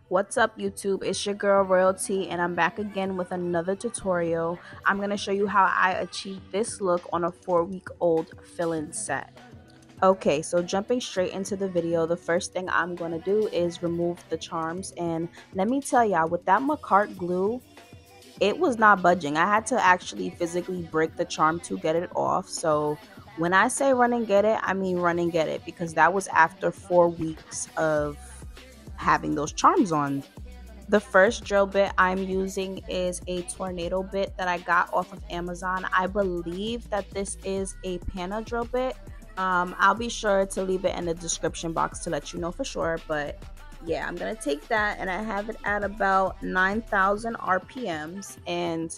What's up YouTube? It's your girl Royalty and I'm back again with another tutorial. I'm going to show you how I achieved this look on a 4-week-old fill-in set. Okay, so jumping straight into the video, the first thing I'm going to do is remove the charms, and let me tell y'all, with that Macart glue, it was not budging. I had to actually physically break the charm to get it off. So when I say run and get it, I mean run and get it, because that was after 4 weeks of having those charms on. The first drill bit I'm using is a tornado bit that I got off of Amazon. I believe that this is a Pana drill bit. I'll be sure to leave it in the description box to let you know for sure. But yeah, I'm gonna take that, and I have it at about 9,000 RPMs. And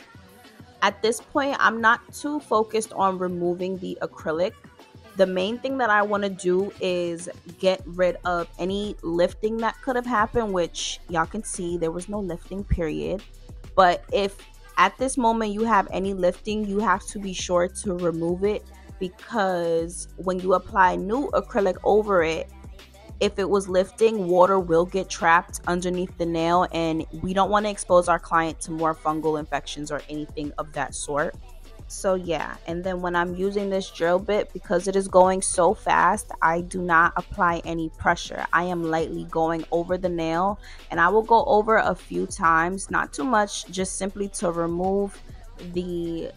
at this point, I'm not too focused on removing the acrylic. The main thing that I want to do is get rid of any lifting that could have happened, which y'all can see there was no lifting, period. But if at this moment you have any lifting, you have to be sure to remove it, because when you apply new acrylic over it, if it was lifting, water will get trapped underneath the nail, and we don't want to expose our client to more fungal infections or anything of that sort. So yeah, and then when I'm using this drill bit, because it is going so fast, I do not apply any pressure. I am lightly going over the nail, and I will go over a few times, not too much, just simply to remove the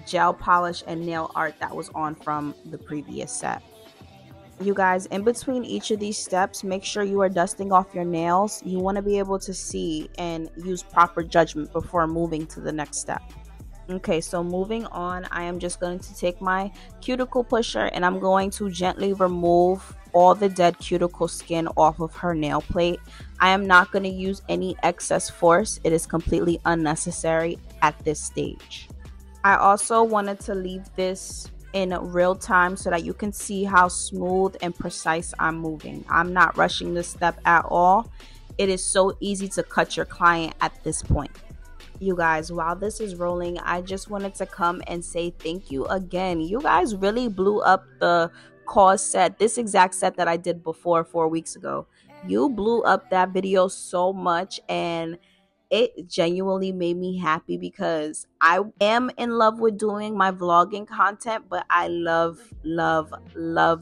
gel polish and nail art that was on from the previous set. You guys, in between each of these steps, make sure you are dusting off your nails. You want to be able to see and use proper judgment before moving to the next step. Okay, so moving on, I am just going to take my cuticle pusher and I'm going to gently remove all the dead cuticle skin off of her nail plate. I am not going to use any excess force. It is completely unnecessary at this stage. I also wanted to leave this in real time so that you can see how smooth and precise I'm moving. I'm not rushing this step at all. It is so easy to cut your client at this point. You guys, while this is rolling, I just wanted to come and say thank you again. You guys really blew up the cause set, this exact set that I did before 4 weeks ago. You blew up that video so much, and it genuinely made me happy, because I am in love with doing my vlogging content, but I love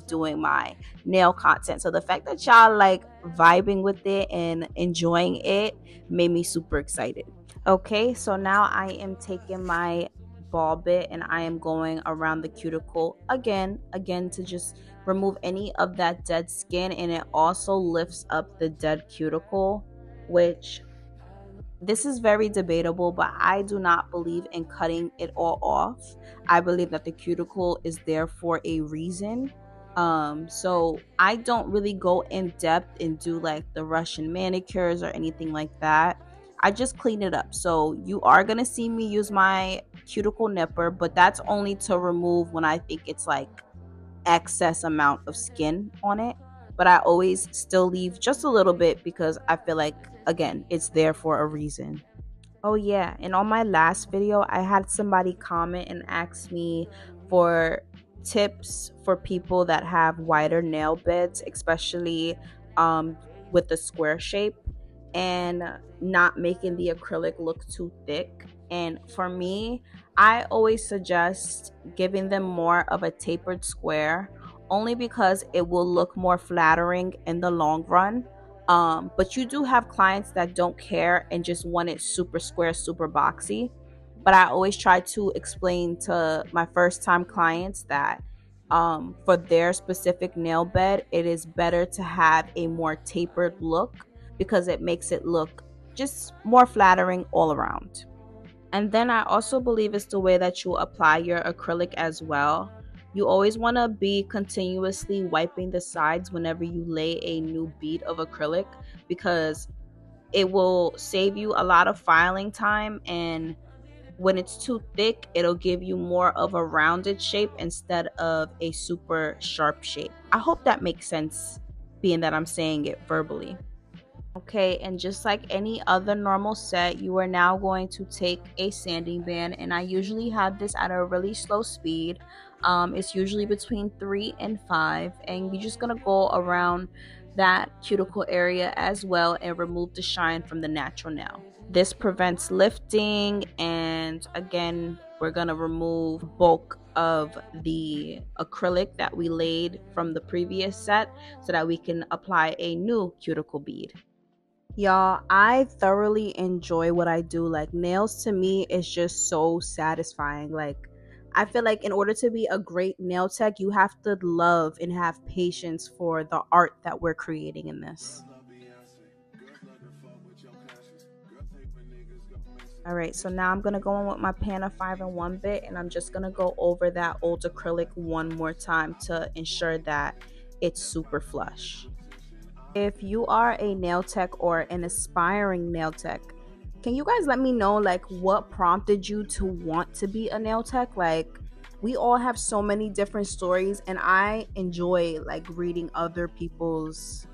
doing my nail content. So the fact that y'all like vibing with it and enjoying it made me super excited. Okay, so now I am taking my ball bit and I am going around the cuticle again to just remove any of that dead skin, and it also lifts up the dead cuticle, which this is very debatable, but I do not believe in cutting it all off. I believe that the cuticle is there for a reason. So I don't really go in depth and do like the Russian manicures or anything like that. I just clean it up. So you are going to see me use my cuticle nipper, but that's only to remove when I think it's like excess amount of skin on it. But I always still leave just a little bit, because I feel like, again, it's there for a reason. Oh yeah, and on my last video, I had somebody comment and ask me for tips for people that have wider nail beds, especially with the square shape, and not making the acrylic look too thick. And for me, I always suggest giving them more of a tapered square, only because it will look more flattering in the long run. But you do have clients that don't care and just want it super square, super boxy. But I always try to explain to my first time clients that for their specific nail bed, it is better to have a more tapered look, because it makes it look just more flattering all around. And then I also believe it's the way that you apply your acrylic as well. You always want to be continuously wiping the sides whenever you lay a new bead of acrylic, because it will save you a lot of filing time, and when it's too thick, it'll give you more of a rounded shape instead of a super sharp shape. I hope that makes sense, being that I'm saying it verbally. Okay, and just like any other normal set, you are now going to take a sanding band, and I usually have this at a really slow speed. It's usually between 3 and 5, and you're just gonna go around that cuticle area as well and remove the shine from the natural nail. This prevents lifting, and again, we're going to remove bulk of the acrylic that we laid from the previous set so that we can apply a new cuticle bead. Y'all, I thoroughly enjoy what I do. Like, nails to me is just so satisfying. Like, I feel like in order to be a great nail tech, you have to love and have patience for the art that we're creating in this. All right, so now I'm gonna go in with my pan of 5-in-1 bit, and I'm just gonna go over that old acrylic one more time to ensure that it's super flush. If you are a nail tech or an aspiring nail tech, can you guys let me know like what prompted you to want to be a nail tech? Like, we all have so many different stories, and I enjoy like reading other people's,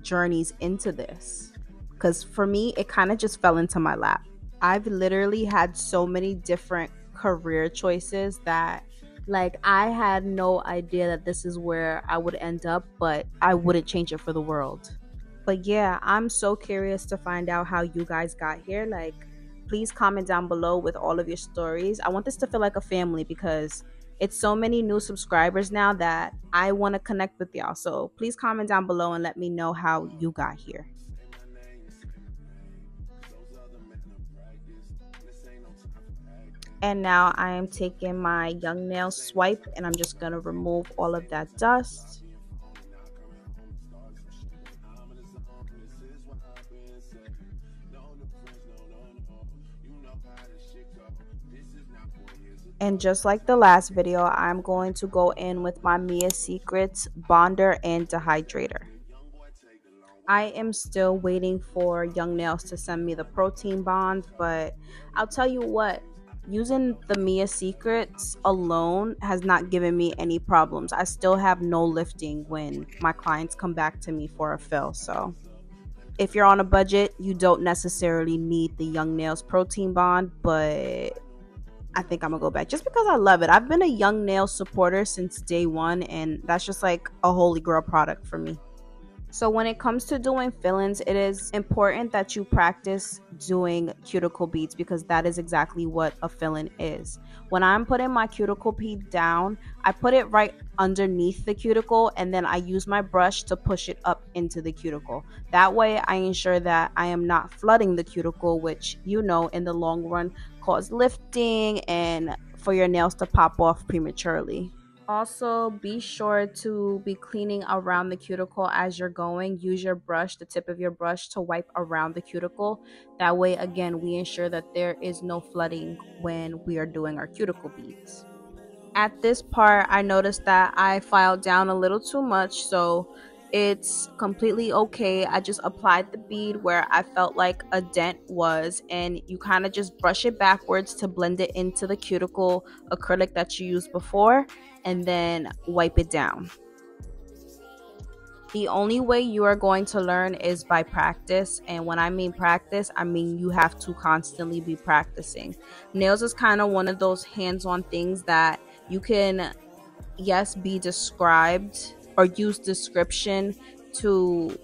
journeys into this, because for me it kind of just fell into my lap. I've literally had so many different career choices that, like, I had no idea that this is where I would end up, but I wouldn't change it for the world. But yeah, I'm so curious to find out how you guys got here. Like, please comment down below with all of your stories. I want this to feel like a family because it's so many new subscribers now that I want to connect with y'all. So please comment down below and let me know how you got here. And now I am taking my young nail swipe and I'm just going to remove all of that dust. And just like the last video, I'm going to go in with my Mia Secrets bonder and dehydrator. I am still waiting for Young Nails to send me the protein bond, but I'll tell you what, using the Mia Secrets alone has not given me any problems. I still have no lifting when my clients come back to me for a fill. So if you're on a budget, you don't necessarily need the Young Nails protein bond, but I think I'm gonna go back just because I love it. I've been a Young Nails supporter since day one, and that's just like a holy grail product for me. So when it comes to doing fill-ins, it is important that you practice doing cuticle beads because that is exactly what a fill-in is. When I'm putting my cuticle bead down, I put it right underneath the cuticle and then I use my brush to push it up into the cuticle. That way I ensure that I am not flooding the cuticle, which in the long run cause lifting and for your nails to pop off prematurely. Also, be sure to be cleaning around the cuticle as you're going. Use your brush, the tip of your brush, to wipe around the cuticle. That way, again, we ensure that there is no flooding when we are doing our cuticle beads. At this part, I noticed that I filed down a little too much, so it's completely okay. I just applied the bead where I felt like a dent was, and you kind of just brush it backwards to blend it into the cuticle acrylic that you used before, and then wipe it down. The only way you are going to learn is by practice, and when I mean practice, I mean you have to constantly be practicing. Nails is kind of one of those hands-on things that you can, yes, be described or use description to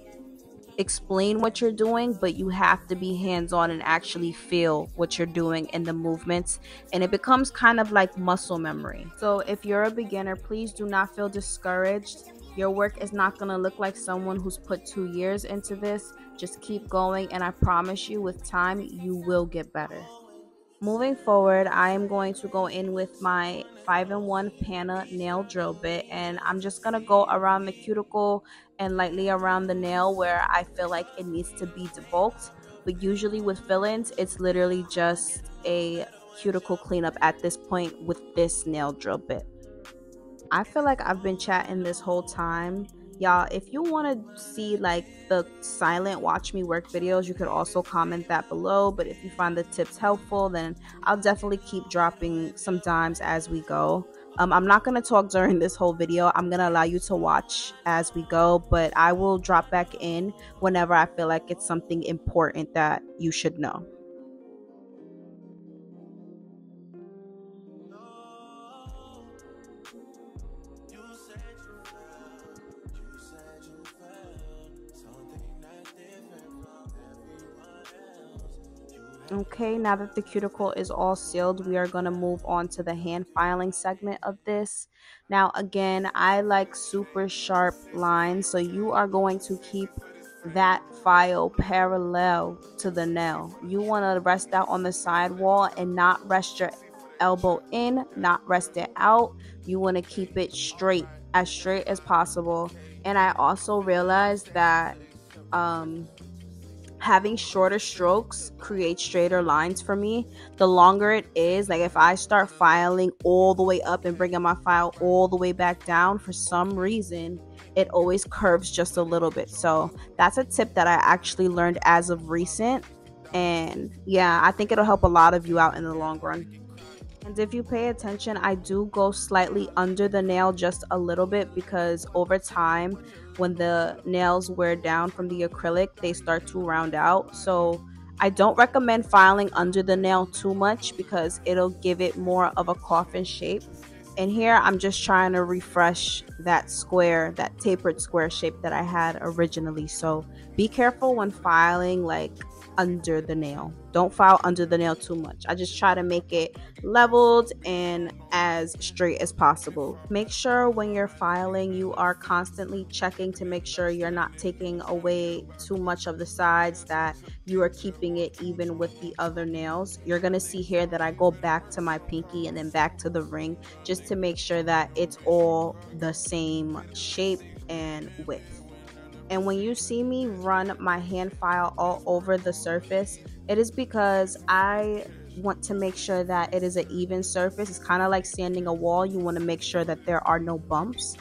explain what you're doing, but you have to be hands-on and actually feel what you're doing in the movements, and it becomes kind of like muscle memory. So if you're a beginner, please do not feel discouraged. Your work is not going to look like someone who's put 2 years into this. Just keep going, and I promise you, with time you will get better. Moving forward, I am going to go in with my 5-in-1 Pana nail drill bit, and I'm just going to go around the cuticle and lightly around the nail where I feel like it needs to be debulked. But usually with fill-ins, it's literally just a cuticle cleanup at this point with this nail drill bit. I feel like I've been chatting this whole time. Y'all, if you want to see like the silent watch me work videos, you could also comment that below. But if you find the tips helpful, then I'll definitely keep dropping some dimes as we go. I'm not going to talk during this whole video. I'm going to allow you to watch as we go, but I will drop back in whenever I feel like it's something important that you should know. Okay, now that the cuticle is all sealed, we are going to move on to the hand filing segment of this. Now, again, I like super sharp lines, so you are going to keep that file parallel to the nail. You want to rest that on the side wall and not rest your elbow in, not rest it out. You want to keep it straight as possible. And I also realized that um having shorter strokes creates straighter lines for me. The longer it is, like if I start filing all the way up and bringing my file all the way back down, for some reason it always curves just a little bit. So that's a tip that I actually learned as of recent, and yeah, I think it'll help a lot of you out in the long run. And if you pay attention, I do go slightly under the nail just a little bit, because over time, when the nails wear down from the acrylic, they start to round out. So I don't recommend filing under the nail too much because it'll give it more of a coffin shape. And here I'm just trying to refresh that square, that tapered square shape that I had originally. So be careful when filing like under the nail. Don't file under the nail too much. I just try to make it leveled and as straight as possible. Make sure when you're filing, you are constantly checking to make sure you're not taking away too much of the sides, that you are keeping it even with the other nails. You're going to see here that I go back to my pinky and then back to the ring just to make sure that it's all the same shape and width. And when you see me run my hand file all over the surface, it is because I want to make sure that it is an even surface. It's kind of like sanding a wall. You want to make sure that there are no bumps.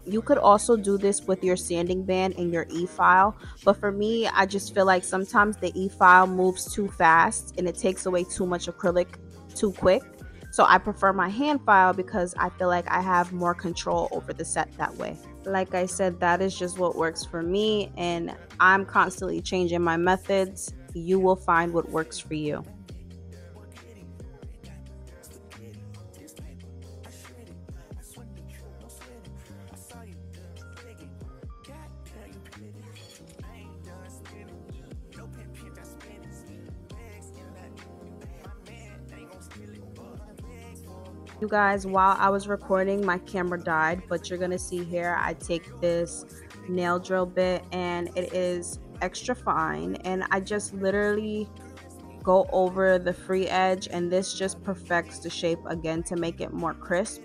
You could also do this with your sanding band and your e-file, but for me, I just feel like sometimes the e-file moves too fast and it takes away too much acrylic too quick. So I prefer my hand file because I feel like I have more control over the set that way. Like I said, that is just what works for me, and I'm constantly changing my methods. You will find what works for you. You guys, while I was recording, my camera died, but you're gonna see here I take this nail drill bit and it is extra fine, and I just literally go over the free edge, and this just perfects the shape again to make it more crisp.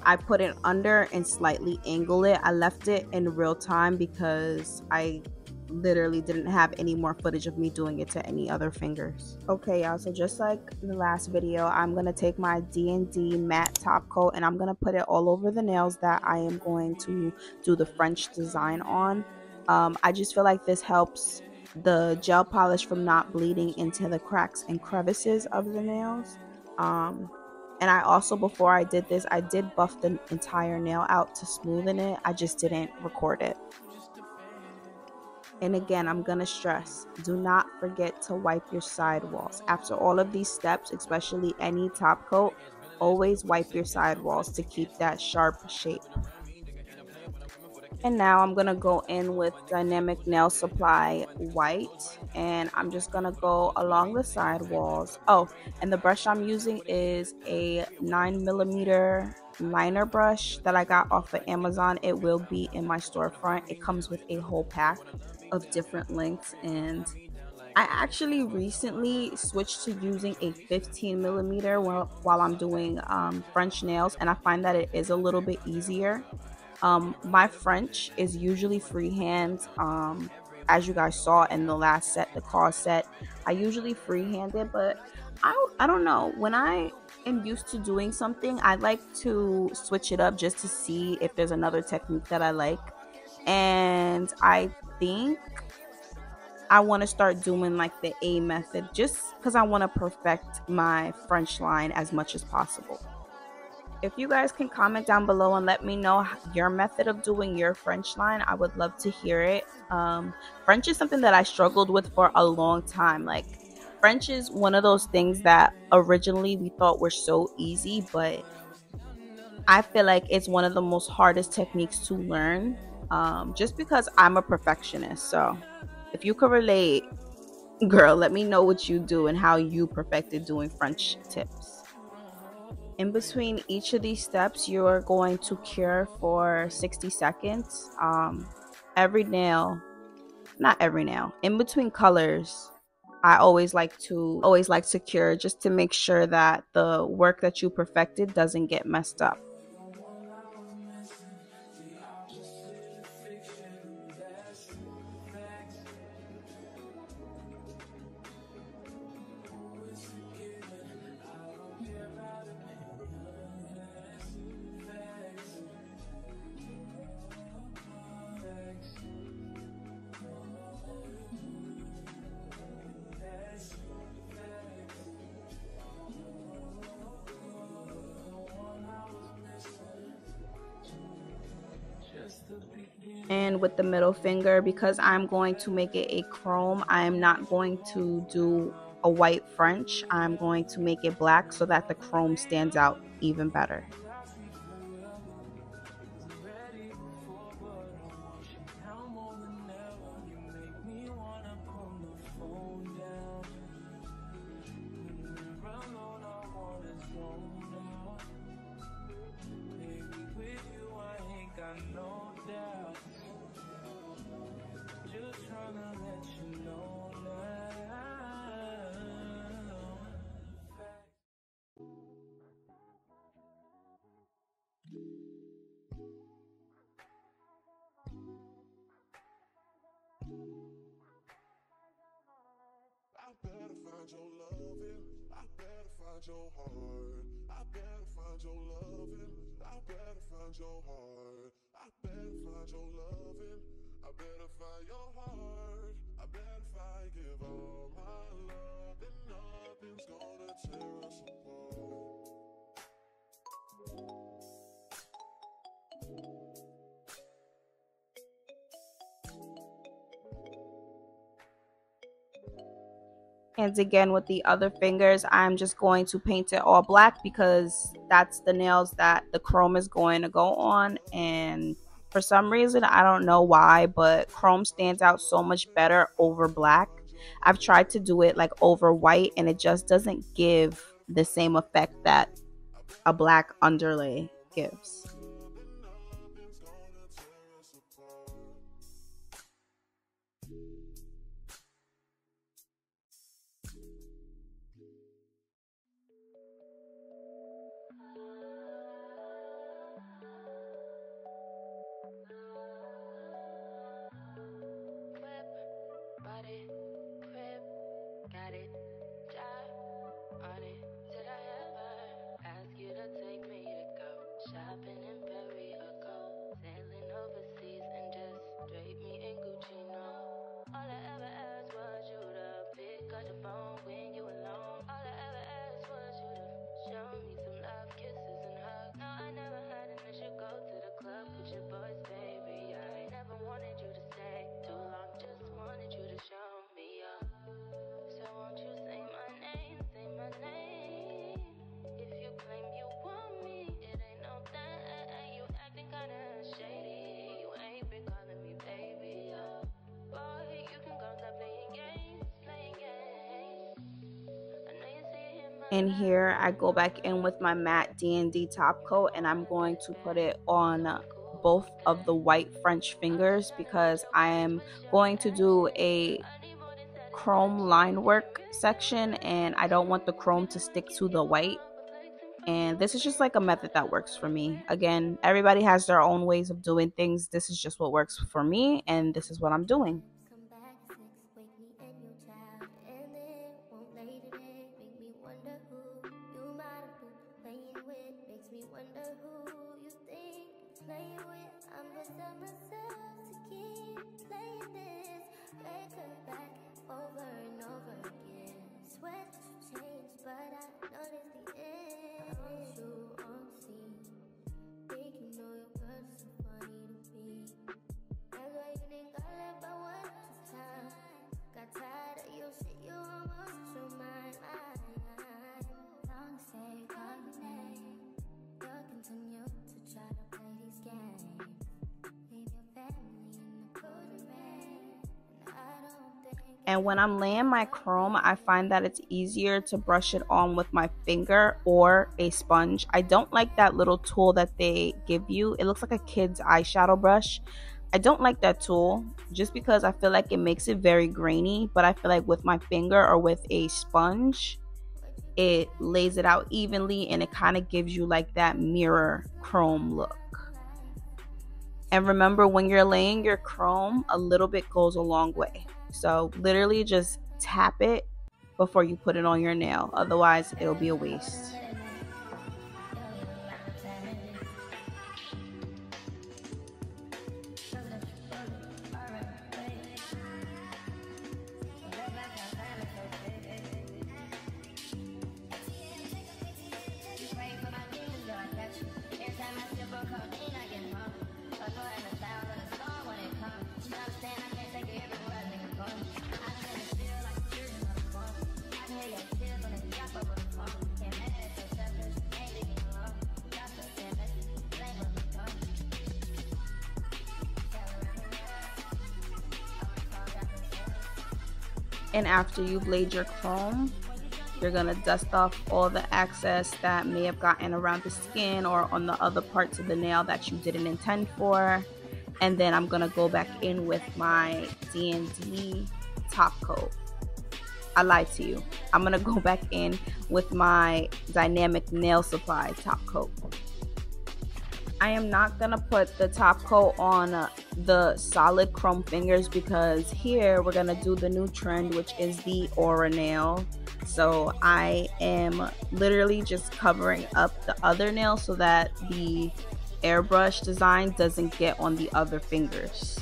I put it under and slightly angle it. I left it in real time because I literally didn't have any more footage of me doing it to any other fingers. Okay, y'all, so just like the last video, I'm gonna take my D&D matte top coat and I'm gonna put it all over the nails that I am going to do the French design on. I just feel like this helps the gel polish from not bleeding into the cracks and crevices of the nails. And I also, before I did this, I did buff the entire nail out to smoothen it. I just didn't record it. And again, I'm going to stress, do not forget to wipe your sidewalls. After all of these steps, especially any top coat, always wipe your sidewalls to keep that sharp shape. And now I'm going to go in with Dynamic Nail Supply White, and I'm just going to go along the sidewalls. Oh, and the brush I'm using is a 9mm liner brush that I got off of Amazon. It will be in my storefront. It comes with a whole pack of different lengths, and I actually recently switched to using a 15mm while I'm doing French nails, and I find that it is a little bit easier. My French is usually freehand. As you guys saw in the last set, the cause set, I usually freehand it, but I don't know. When I am used to doing something, I like to switch it up just to see if there's another technique that I like. And I think I want to start doing like the A method just because I want to perfect my French line as much as possible. If you guys can comment down below and let me know your method of doing your French line, I would love to hear it. French is something that I struggled with for a long time. Like, French is one of those things that originally we thought were so easy, but I feel like it's one of the most hardest techniques to learn, just because I'm a perfectionist. So if you could relate, Girl, let me know what you do and how you perfected doing French tips. In between each of these steps, you are going to cure for 60 seconds. Every nail, not every nail, in between colors, I always like to cure just to make sure that the work that you perfected doesn't get messed up. And with the middle finger, because I'm going to make it a chrome, I'm not going to do a white French. I'm going to make it black so that the chrome stands out even better. I better find your loving. I better find your heart. I better find your loving. I better find your heart. I better find your loving. I better find your heart. I better find, give all my love, and nothing's gonna tear us apart. And again, with the other fingers, I'm just going to paint it all black because that's the nails that the chrome is going to go on. And for some reason, I don't know why, but chrome stands out so much better over black. I've tried to do it like over white and it just doesn't give the same effect that a black underlay gives. Shopping in Paris or go sailing overseas and just drape me in Gucci, no. All I ever asked was you to pick up the phone when you alone. All I ever asked was you to show me some love, kisses and hugs. No, I never had an issue, go to the club with your boys, baby. I never wanted you to stay too long, just wanted you to show me up. So won't you say my name, say my name. If you claim you want me, it ain't no thing. You acting kinda shady. You ain't been calling me baby, boy, you can go stop playing games, playing games. I know you see it in my And here I go back in with my matte D&D top coat and I'm going to put it on both of the white French fingers because I am going to do a chrome line work section and I don't want the chrome to stick to the white. And this is just like a method that works for me. Again, everybody has their own ways of doing things. This is just what works for me and this is what I'm doing. And when I'm laying my chrome, I find that it's easier to brush it on with my finger or a sponge. I don't like that little tool that they give you. It looks like a kid's eyeshadow brush. I don't like that tool just because I feel like it makes it very grainy, but I feel like with my finger or with a sponge, it lays it out evenly and it kind of gives you like that mirror chrome look. And remember, when you're laying your chrome, a little bit goes a long way. So literally just tap it before you put it on your nail. Otherwise, it'll be a waste. And after you've laid your chrome, you're gonna dust off all the excess that may have gotten around the skin or on the other parts of the nail that you didn't intend for. And then I'm gonna go back in with my D&D top coat. I lied to you. I'm gonna go back in with my Dynamic Nail Supply top coat. I am not gonna put the top coat on the solid chrome fingers because here we're gonna do the new trend, which is the aura nail. So I am literally just covering up the other nail so that the airbrush design doesn't get on the other fingers.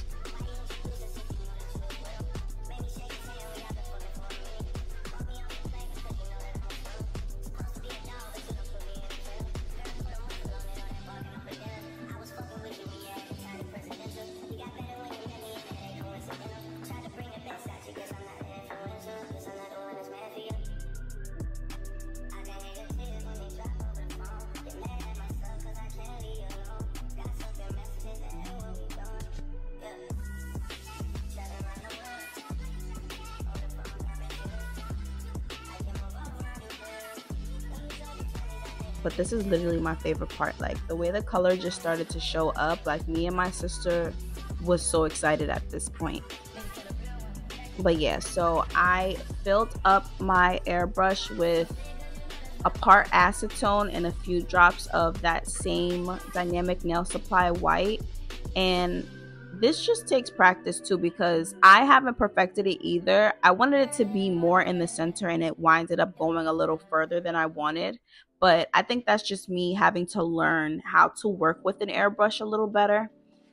But this is literally my favorite part. Like the way the color just started to show up, like me and my sister was so excited at this point. But yeah, so I filled up my airbrush with a part acetone and a few drops of that same Dynamic Nail Supply white. And this just takes practice too because I haven't perfected it either. I wanted it to be more in the center and it winded up going a little further than I wanted. But I think that's just me having to learn how to work with an airbrush a little better.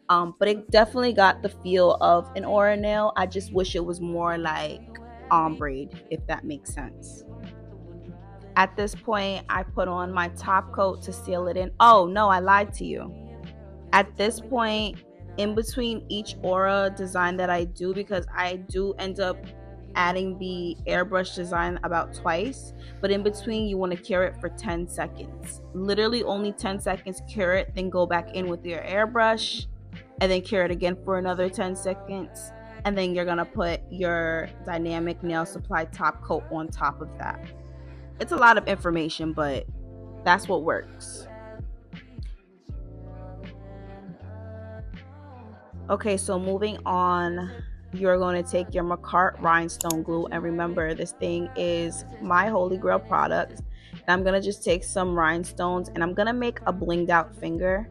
But it definitely got the feel of an aura nail. I just wish it was more like ombre, if that makes sense. At this point, I put on my top coat to seal it in. Oh no, I lied to you. At this point, in between each aura design that I do, because I do end up adding the airbrush design about twice, but in between you want to cure it for 10 seconds. Literally only 10 seconds, cure it, then go back in with your airbrush and then cure it again for another 10 seconds. And then you're gonna put your Dynamic Nail Supply top coat on top of that. It's a lot of information, but that's what works. Okay, so moving on, you're going to take your Macart rhinestone glue, and remember, this thing is my holy grail product. And I'm going to just take some rhinestones and I'm going to make a blinged out finger.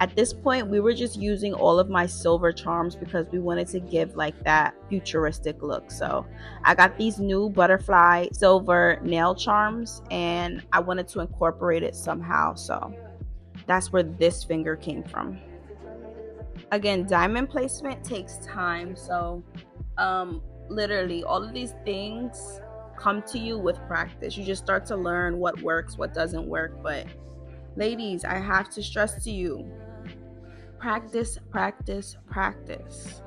At this point, we were just using all of my silver charms because we wanted to give like that futuristic look. So I got these new butterfly silver nail charms and I wanted to incorporate it somehow. So that's where this finger came from. Again, diamond placement takes time. So literally all of these things come to you with practice. You just start to learn what works, what doesn't work. But ladies, I have to stress to you, practice, practice, practice.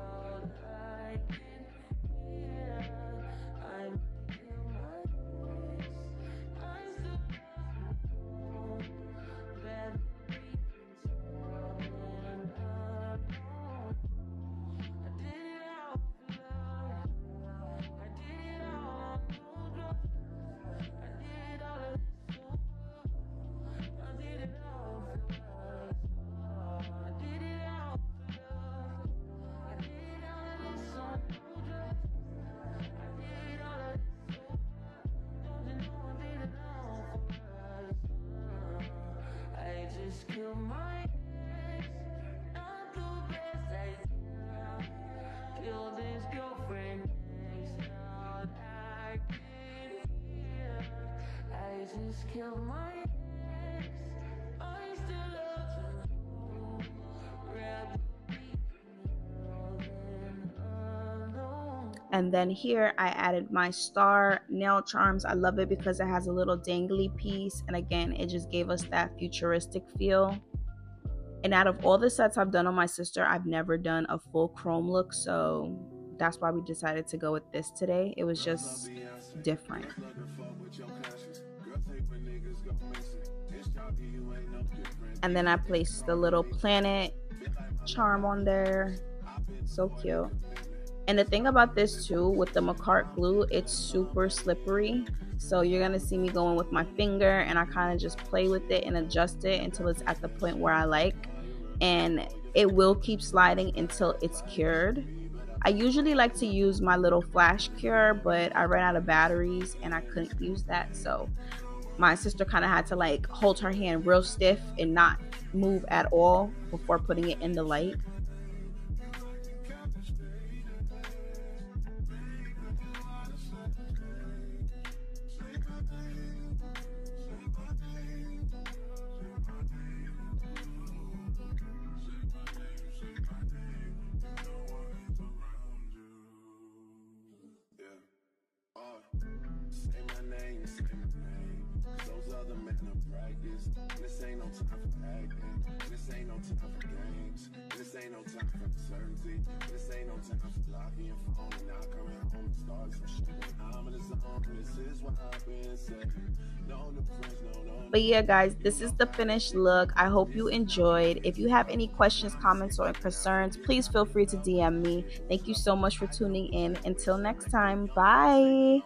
And then here I added my star nail charms. I love it because it has a little dangly piece, and again it just gave us that futuristic feel. And out of all the sets I've done on my sister, I've never done a full chrome look, so that's why we decided to go with this today. It was just different. And then I placed the little planet charm on there. So cute. And the thing about this too, with the Macart glue, it's super slippery. So you're gonna see me going with my finger, and I kind of just play with it and adjust it until it's at the point where I like. And it will keep sliding until it's cured. I usually like to use my little flash cure, but I ran out of batteries and I couldn't use that. So my sister kind of had to like hold her hand real stiff and not move at all before putting it in the light. But yeah, guys, this is the finished look. I hope you enjoyed. If you have any questions, comments, or concerns, please feel free to DM me. Thank you so much for tuning in. Until next time, bye.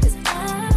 Cause I